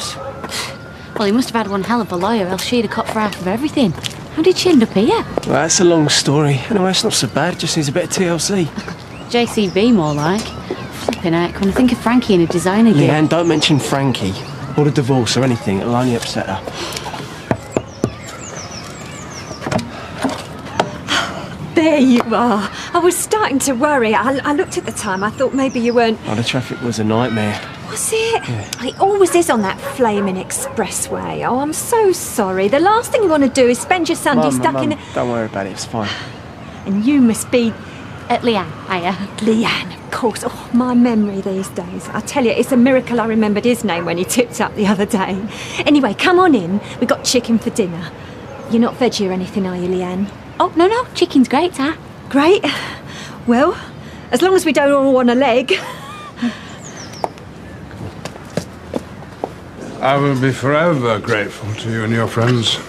knows? Well, he must have had one hell of a lawyer, else she'd have cut for half of everything. How did she end up here? Well, that's a long story. Anyway, it's not so bad, just needs a bit of TLC. JCB, more like. Flipping heck, when I think of Frankie in a designer gear. Leanne, don't mention Frankie, or the divorce or anything. It'll only upset her. There you are. I was starting to worry. I looked at the time. I thought maybe you weren't... Oh, the traffic was a nightmare. Was it? Yeah. It always is on that flaming expressway. Oh, I'm so sorry. The last thing you want to do is spend your Sunday stuck in... Don't worry about it, it's fine. And you must be... Leanne, hiya. Leanne, of course. Oh, my memory these days. I tell you, it's a miracle I remembered his name when he tipped up the other day. Anyway, come on in. We got chicken for dinner. You're not veggie or anything, are you, Leanne? Oh, no, chicken's great, Ta. Great. Well, as long as we don't all want a leg. I will be forever grateful to you and your friends.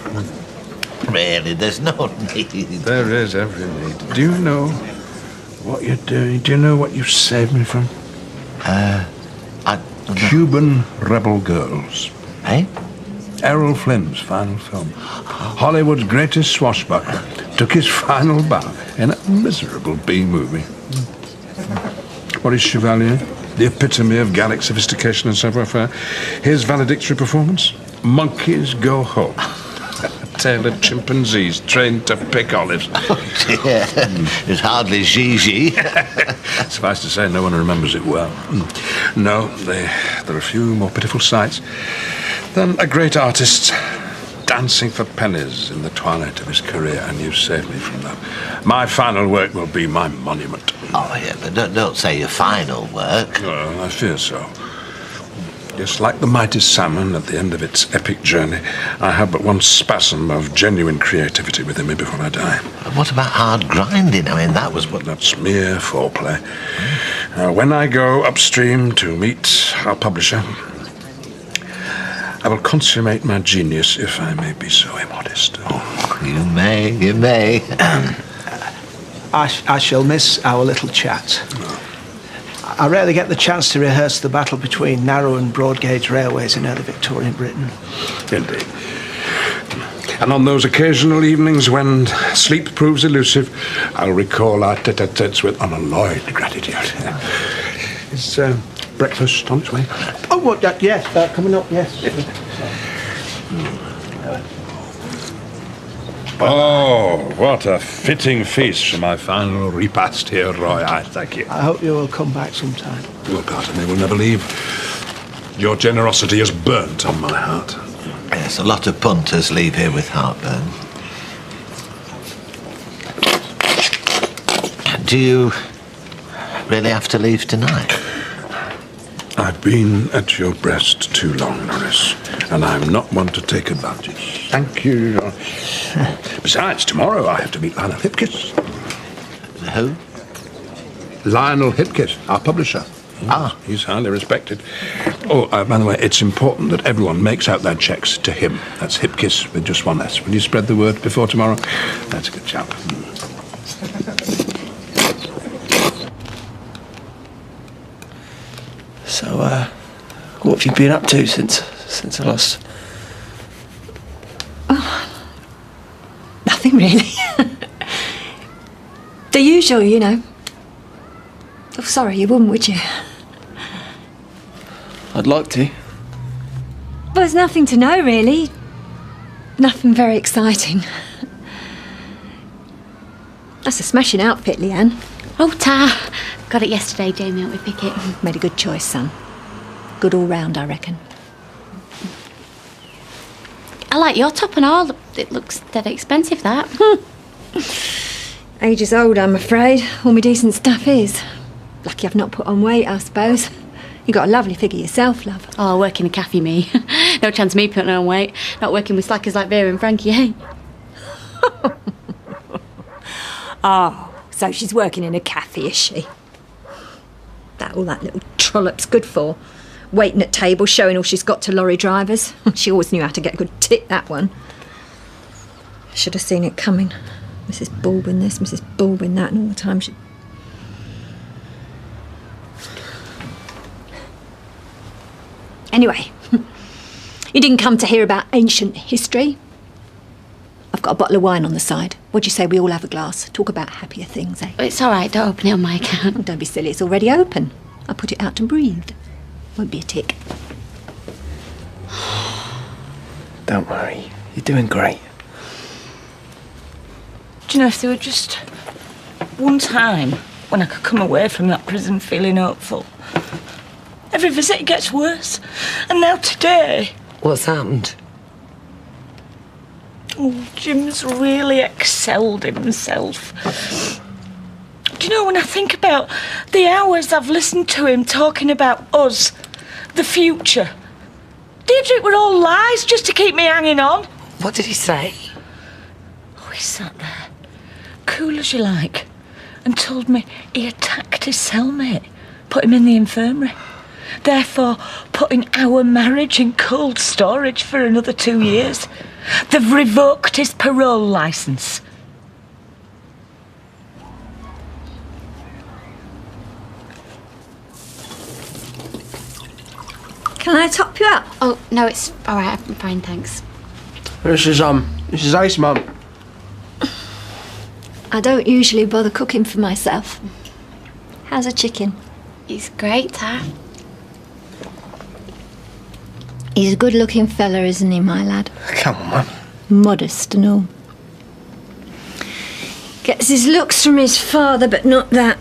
Really, there's no need. There is every need. Do you know what you're doing? Do you know what you saved me from? I Cuban rebel girls. Eh? Errol Flynn's final film. Hollywood's greatest swashbuckler took his final bow in a miserable B-movie. What is Chevalier? The epitome of Gallic sophistication and savoir-faire. His valedictory performance? Monkeys go home. Tailored chimpanzees trained to pick olives. Oh, dear. It's hardly Gigi. Suffice to say, no one remembers it well. No, there are a few more pitiful sights than a great artist dancing for pennies in the twilight of his career, and you saved me from that. My final work will be my monument. Oh, yeah, but don't say your final work. Well, I fear so. Just like the mighty salmon at the end of its epic journey, I have but one spasm of genuine creativity within me before I die. What about hard grinding? I mean, that was what... That's mere foreplay. When I go upstream to meet our publisher, I will consummate my genius, if I may be so immodest. Oh, you may. I shall miss our little chat. I rarely get the chance to rehearse the battle between narrow and broad gauge railways in early Victorian Britain. Indeed. And on those occasional evenings when sleep proves elusive, I'll recall our tete-a-tetes with unalloyed gratitude. Is breakfast on its way? Oh, what? Yes, coming up, yes. Oh, what a fitting feast for my final repast here, Roy. I thank you. I hope you will come back sometime. Your part of me will never leave. Your generosity is burnt on my heart. Yes, a lot of punters leave here with heartburn. Do you really have to leave tonight? I've been at your breast too long, Norris, and I'm not one to take advantage. Thank you. Besides, tomorrow I have to meet Lionel Hipkiss. Who? Lionel Hipkiss, our publisher. Ah. He's highly respected. Oh, by the way, it's important that everyone makes out their cheques to him. That's Hipkiss with just one S. Will you spread the word before tomorrow? That's a good chap. So, what have you been up to since I lost? Oh, nothing really. The usual, you know. Oh, sorry, you wouldn't, would you? I'd like to. Well, there's nothing to know, really. Nothing very exciting. That's a smashing outfit, Leanne. Oh, Ta. Got it yesterday, Jamie, helped me pick it. Made a good choice, son. Good all round, I reckon. I like your top and all. It looks dead expensive, that. Age is old, I'm afraid. All my decent stuff is. Lucky I've not put on weight, I suppose. You got a lovely figure yourself, love. Oh, I work in a cafe, me. No chance of me putting on weight. Not working with slackers like Vera and Frankie, eh? Oh, so she's working in a cafe, is she? All that little trollop's good for. Waiting at tables, showing all she's got to lorry drivers. She always knew how to get a good tit, that one. I should have seen it coming. Mrs. Baldwin this, Mrs. Baldwin that, and all the time she... Anyway, You didn't come to hear about ancient history. I've got a bottle of wine on the side. What do you say we all have a glass? Talk about happier things, eh? It's all right, don't open it on my account. Oh, don't be silly, it's already open. I put it out to breathe. Won't be a tick. Don't worry, you're doing great. Do you know, if there were just one time when I could come away from that prison feeling hopeful. Every visit it gets worse. And now today... What's happened? Oh, Jim's really excelled himself. Do you know, when I think about the hours I've listened to him talking about us, the future... Deirdre, it were all lies just to keep me hanging on. What did he say? Oh, he sat there, cool as you like, and told me he attacked his cellmate, put him in the infirmary. Therefore, putting our marriage in cold storage for another 2 years. They've revoked his parole licence. Can I top you up? Oh, no, it's all right. I'm fine, thanks. This is ice, Mum. I don't usually bother cooking for myself. How's a chicken? He's great, Dad. He's a good-looking fella, isn't he, my lad? Come on, Mum. Modest and all. Gets his looks from his father, but not that.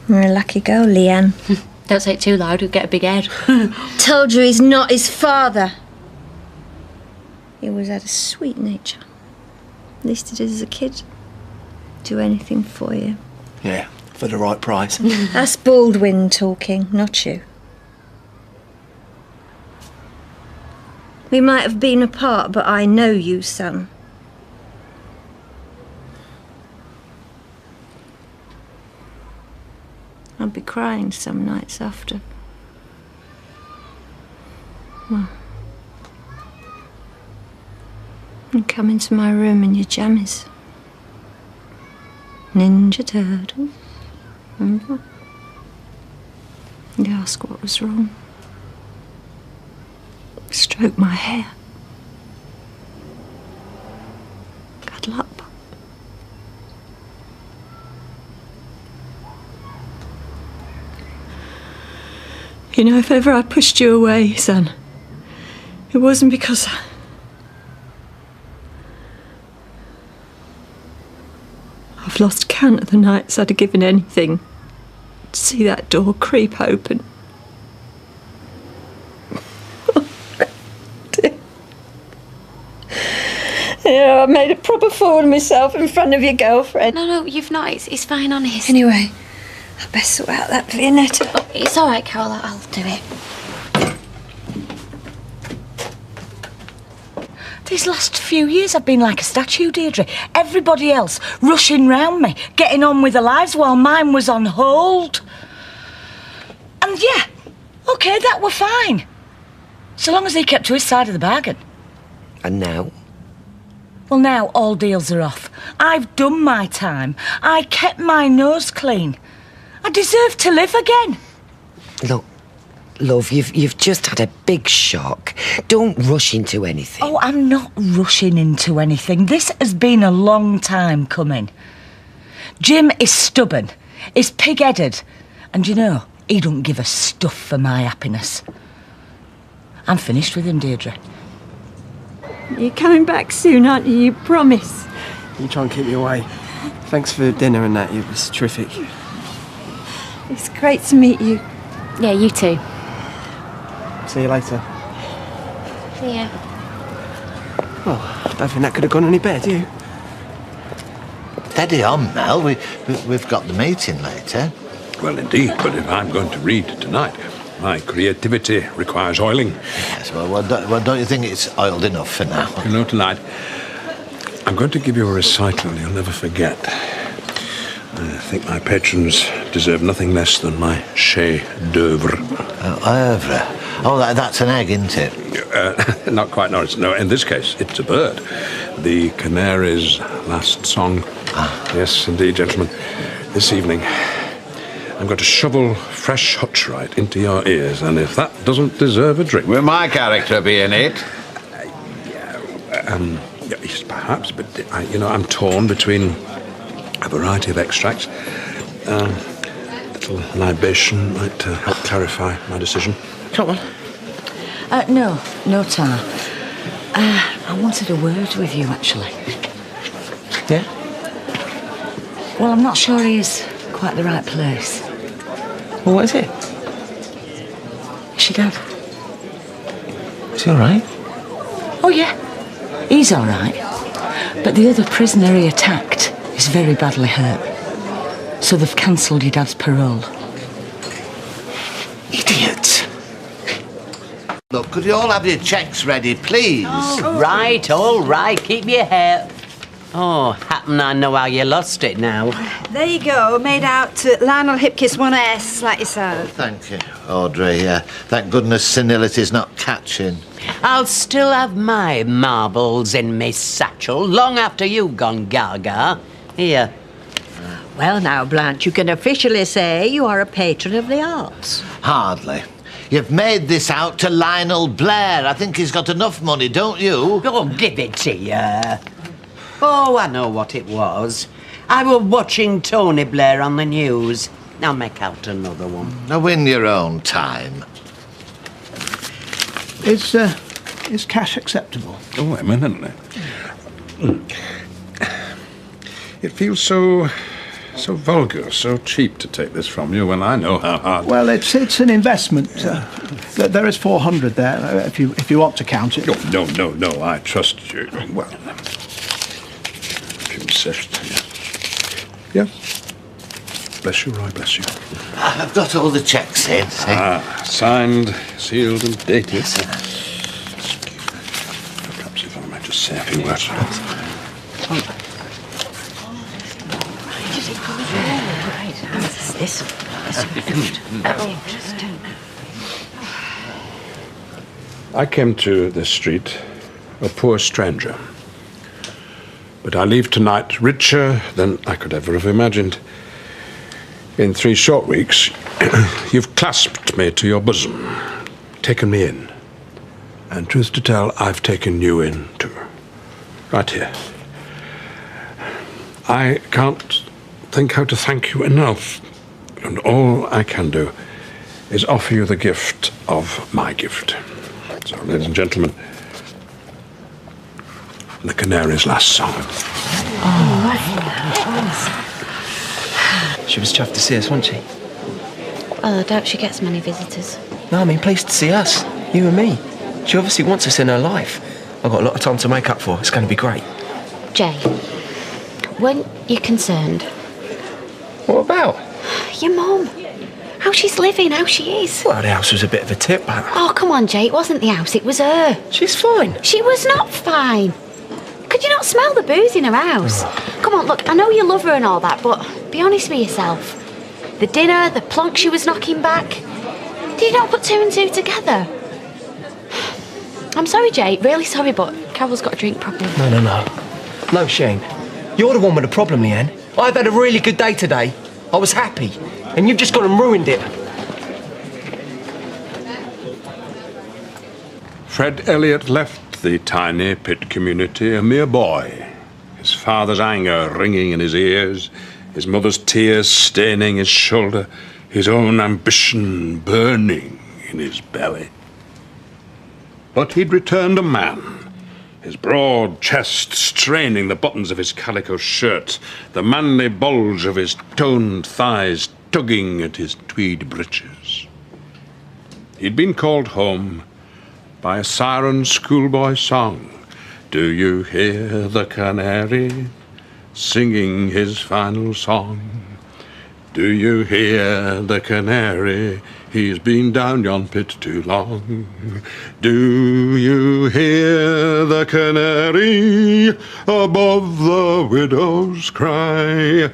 You're a lucky girl, Leanne. Don't say it too loud, you'll get a big head. Told you he's not his father. He always had a sweet nature. At least he did as a kid. Do anything for you. Yeah, for the right price. That's Baldwin talking, not you. We might have been apart, but I know you, son. I'd be crying some nights after. Well, you'd come into my room in your jammies. Ninja Turtle. Remember? You ask what was wrong. Stroke my hair. Cuddle up. You know, if ever I pushed you away, son, it wasn't because I've lost count of the nights I'd have given anything to see that door creep open. Yeah, I made a proper fool of myself in front of your girlfriend. No, you've not. It's fine, honest. Anyway, I best sort out that Viennetta. Oh, it's all right, Carol. I'll do it. These last few years I've been like a statue, Deirdre. Everybody else rushing round me, getting on with their lives while mine was on hold. And yeah, OK, that were fine. So long as he kept to his side of the bargain. And now? Well, now all deals are off. I've done my time. I kept my nose clean. I deserve to live again. Look, love, you've just had a big shock. Don't rush into anything. Oh, I'm not rushing into anything. This has been a long time coming. Jim is stubborn, is pig-headed, and you know, he don't give a stuff for my happiness. I'm finished with him, Deirdre. You're coming back soon, aren't you? You promise. You try and keep me away. Thanks for dinner and that. It was terrific. It's great to meet you. Yeah, you too. See you later. See ya. Well, I don't think that could have gone any better, do you? Steady on, Mel. We've got the meeting later. Well, indeed, but if I'm going to read tonight, my creativity requires oiling. Yes, well, don't you think it's oiled enough for now? You know, tonight, I'm going to give you a recital you'll never forget. I think my patrons deserve nothing less than my chef-d'oeuvre. Oeuvre? Oh, that's an egg, isn't it? Not quite, Norris. No, in this case, it's a bird. The Canary's last song. Yes, indeed, gentlemen. This evening, I'm going to shovel fresh hutcherite into your ears, and if that doesn't deserve a drink... Will my character be in it? Yes, perhaps, but, I'm torn between a variety of extracts. A little libation might help clarify my decision. Come on. No, Tar. I wanted a word with you, actually. Yeah? Well, I'm not sure he is quite the right place. Well, what is it? Is your dad? Is he all right? Oh, yeah. He's all right. But the other prisoner he attacked is very badly hurt. So they've cancelled your dad's parole. Idiot. Look, could you all have your cheques ready, please? All right. Keep your hair. Oh, happen I know how you lost it now. There you go, made out to Lionel Hipkiss 1S, like yourself. Thank you, Audrey. Thank goodness senility's not catching. I'll still have my marbles in me satchel long after you've gone gaga. Here. Well now, Blanche, you can officially say you are a patron of the arts. Hardly. You've made this out to Lionel Blair. I think he's got enough money, don't you? Oh, give it to you. Oh, I know what it was. I was watching Tony Blair on the news. I'll make out another one. Now, win your own time. Is cash acceptable? Oh, eminently. It feels so vulgar, so cheap to take this from you when I know how hard... Well, it's an investment. There is 400 there, if you want to count it. Oh, no, I trust you. Well, if you insist. Yeah. Bless you, Roy, bless you. I've got all the cheques in. Signed, sealed and dated. Perhaps if I might just say a few words. I came to this street a poor stranger. But I leave tonight richer than I could ever have imagined. In 3 short weeks, you've clasped me to your bosom, taken me in. And truth to tell, I've taken you in too. Right here. I can't think how to thank you enough. And all I can do is offer you the gift of my gift. So, ladies and gentlemen, the Canary's last song. She was chuffed to see us, wasn't she? Well, I doubt she gets many visitors. No, I mean, pleased to see us. You and me. She obviously wants us in her life. I've got a lot of time to make up for. It's going to be great. Jay, when you're concerned... What about? Your mum. How she's living, how she is. Well, the house was a bit of a tip, but... Oh, come on, Jay, it wasn't the house, it was her. She's fine. She was not fine. Could you not smell the booze in her house? Come on, look, I know you love her and all that, but be honest with yourself. The dinner, the plonk she was knocking back. Did you not put 2 and 2 together? I'm sorry, Jay, really sorry, but Carol's got a drink problem. No. No, Shane. You're the one with the problem, Leanne. I've had a really good day today. I was happy. And you've just gone and ruined it. Fred Elliot left the tiny pit community a mere boy. His father's anger ringing in his ears, his mother's tears staining his shoulder, his own ambition burning in his belly. But he'd returned a man, his broad chest straining the buttons of his calico shirt, the manly bulge of his toned thighs tugging at his tweed breeches. He'd been called home by a siren schoolboy song. Do you hear the canary singing his final song? Do you hear the canary? He's been down yon pit too long. Do you hear the canary above the widow's cry?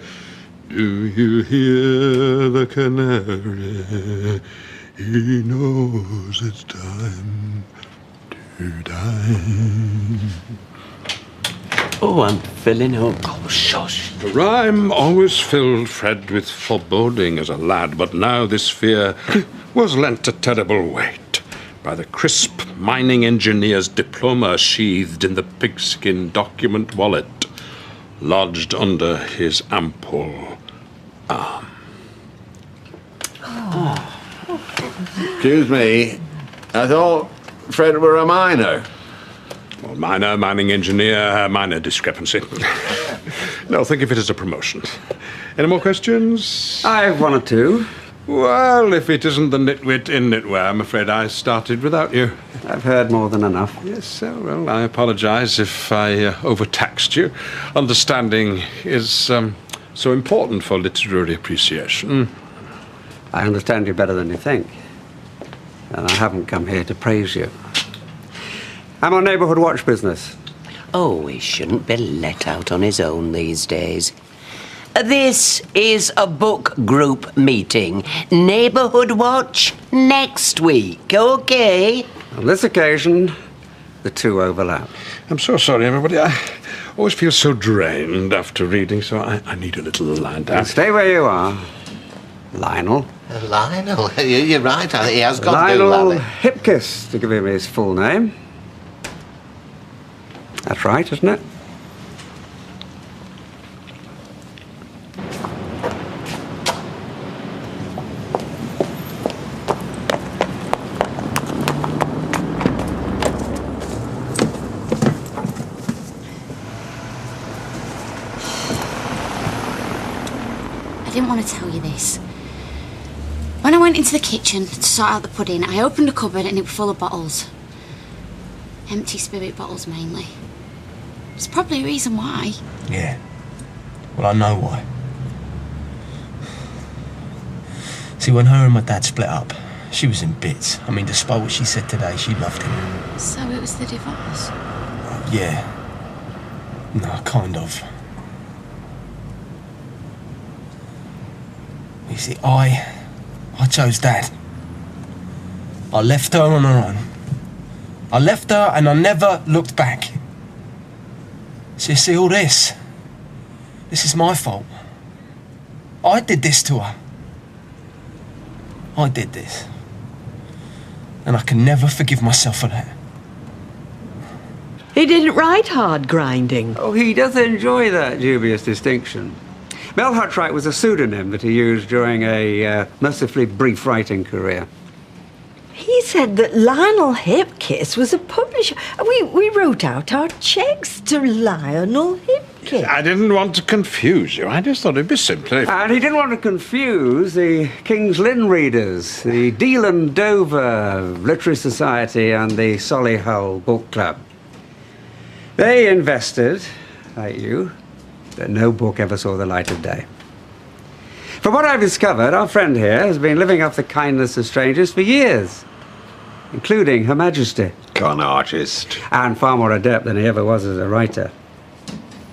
Do you hear the canary? He knows it's time to die. Oh, I'm filling up. shush. The rhyme always filled Fred with foreboding as a lad, but now this fear was lent a terrible weight by the crisp mining engineer's diploma sheathed in the pigskin document wallet lodged under his ample arm. Excuse me, I thought Fred were a miner. Well, minor, mining engineer, minor discrepancy. No, think of it as a promotion. Any more questions? I have one or two. Well, if it isn't the nitwit in knitwear, I'm afraid I started without you. I've heard more than enough. Yes, sir. Well, I apologise if I overtaxed you. Understanding is so important for literary appreciation. I understand you better than you think. And I haven't come here to praise you. I'm on neighbourhood watch business. Oh, he shouldn't be let out on his own these days. This is a book group meeting. Neighbourhood watch next week, OK? On this occasion, the two overlap. I'm so sorry, everybody. I always feel so drained after reading, so I need a little lie down. Stay where you are, Lionel. Lionel, you're right. He has got Lionel Hipkiss, to give him his full name. That's right, isn't it? I didn't want to tell you this. When I went into the kitchen to sort out the pudding, I opened a cupboard and it was full of bottles. Empty spirit bottles, mainly. There's probably a reason why. Yeah. Well, I know why. See, when her and my dad split up, she was in bits. I mean, despite what she said today, she loved him. So it was the divorce? Yeah. No, kind of. You see, I chose Dad. I left her on her own. I left her and I never looked back. So you see, all this is my fault. I did this to her. I did this. And I can never forgive myself for that. He didn't write hard grinding. Oh, he does enjoy that dubious distinction. Mel Hutright was a pseudonym that he used during a mercifully brief writing career. He said that Lionel Hipkiss was a publisher. We wrote out our cheques to Lionel Hipkiss. I didn't want to confuse you. I just thought it'd be simpler. And he didn't want to confuse the King's Lynn readers, the Deal and Dover Literary Society and the Solihull Book Club. They invested, like you, that no book ever saw the light of day. From what I've discovered, our friend here has been living off the kindness of strangers for years, including Her Majesty. Con artist. And far more adept than he ever was as a writer.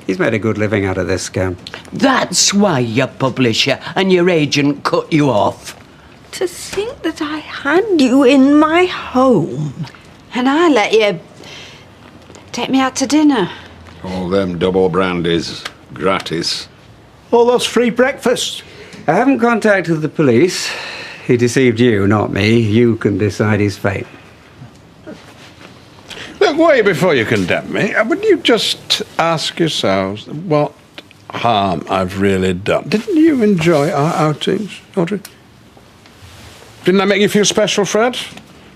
He's made a good living out of this scam. That's why your publisher and your agent cut you off. To think that I had you in my home. And I let you take me out to dinner. All them double brandies, gratis. All those free breakfasts. I haven't contacted the police. He deceived you, not me. You can decide his fate. Look, wait before you condemn me. Would you just ask yourselves what harm I've really done? Didn't you enjoy our outings, Audrey? Didn't that make you feel special, Fred?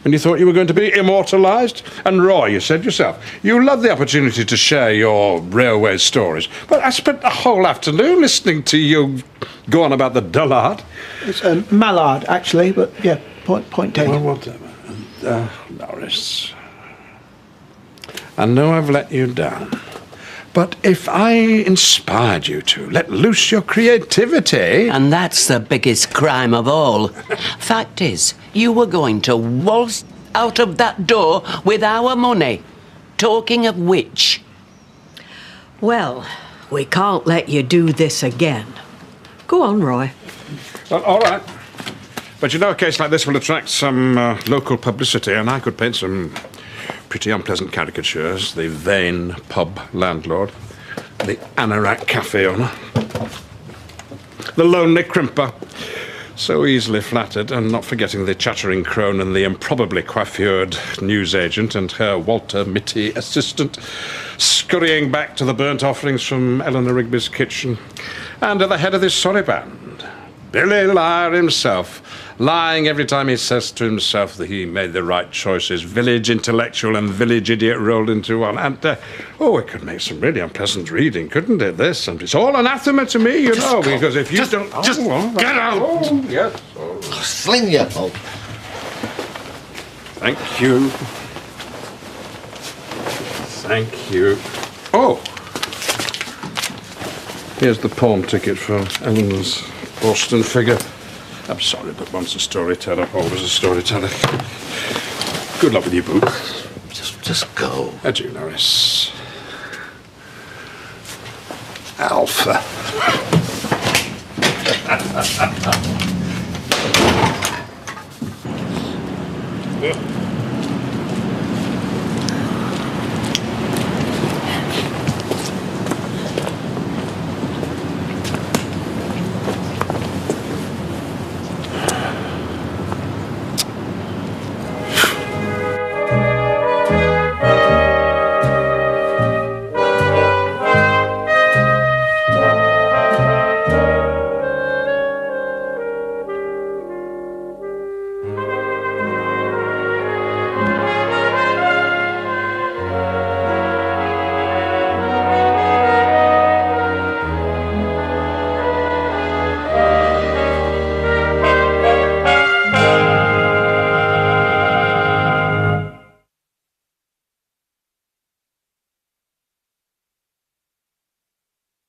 When you thought you were going to be immortalised? And Roy, you said yourself, you loved the opportunity to share your railway stories. But I spent the whole afternoon listening to you go on about the dullard. It's mallard, actually, but yeah, point taken. Well, whatever. Norris, I know I've let you down. But if I inspired you to let loose your creativity... And that's the biggest crime of all. Fact is, you were going to waltz out of that door with our money. Talking of which... Well, we can't let you do this again. Go on, Roy. Well, all right. But you know, a case like this will attract some local publicity, and I could paint some pretty unpleasant caricatures. The vain pub landlord. the anorak cafe owner. The lonely crimper, so easily flattered, and not forgetting the chattering crone and the improbably coiffured newsagent and her Walter Mitty assistant, scurrying back to the burnt offerings from Eleanor Rigby's kitchen, and at the head of this sorry band, Billy Liar himself, lying every time he says to himself that he made the right choices, village intellectual and village idiot rolled into one. And, it could make some really unpleasant reading, couldn't it, this? And it's all anathema to me, you know, because if you don't... Just get out! Oh, yes. Oh. Sling your hope. Thank you. Thank you. Oh! Here's the pawn ticket for Eleanor's Boston figure. I'm sorry, but once a storyteller, always a storyteller. Good luck with you, Boo. Just go. Adieu, Norris. Alpha.